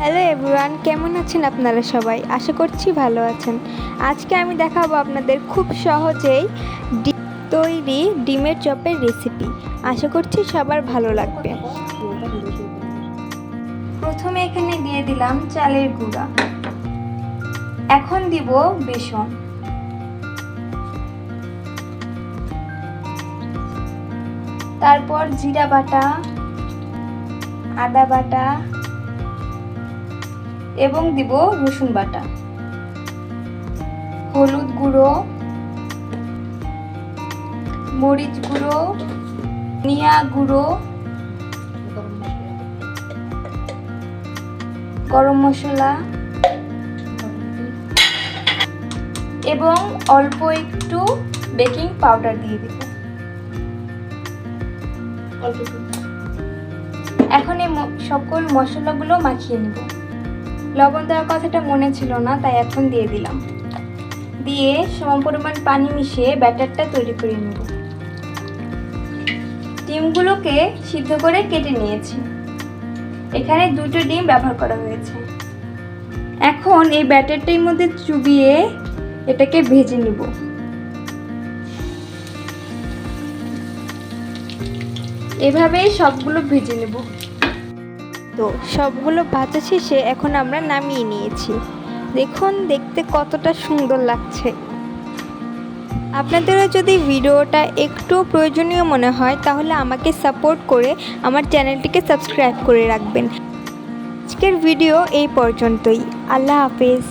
Hello everyone, কেমন আছেন আপনারা সবাই? আশা করছি ভালো আছেন। আজকে আমি দেখাবো আপনাদের খুব সহজেই তৈরি ডিমের চপের রেসিপি। আশা করছি সবার ভালো লাগবে। প্রথমে এখানে দিয়ে দিলাম চালের গুঁড়া, এখন দিব বেসন, তারপর জিরা বাটা, আদা বাটা এবং দিব রসুন বাটা, হলুদ গুঁড়ো, মরিচ গুঁড়ো, ধনিয়া গুঁড়ো, গরম মশলা এবং অল্প একটু বেকিং পাউডার দিয়ে দিব। এখন এই সকল মশলাগুলো মাখিয়ে নিব। লবণ দেওয়ার কথাটা মনে ছিল না, তাই এখন দিয়ে দিলাম। দিয়ে সম পরিমাণ পানি মিশিয়ে ব্যাটারটা তৈরি করে নেব। ডিমগুলোকে সিদ্ধ করে কেটে নিয়েছি। এখানে 2টো ডিম ব্যবহার করা হয়েছে। এখন এই ব্যাটারটার মধ্যে চুবিয়ে এটাকে ভেজে নেব। এভাবেই সবগুলো ভেজে নেব। তো সবগুলো ভাজা শেষে এখন আমরা নামিয়ে নিয়েছি। দেখুন দেখতে কতটা সুন্দর লাগছে। আপনাদেরও যদি ভিডিওটা একটু প্রয়োজনীয় মনে হয় তাহলে আমাকে সাপোর্ট করে আমার চ্যানেলটিকে সাবস্ক্রাইব করে রাখবেন। আজকের ভিডিও এই পর্যন্তই। আল্লাহ হাফেজ।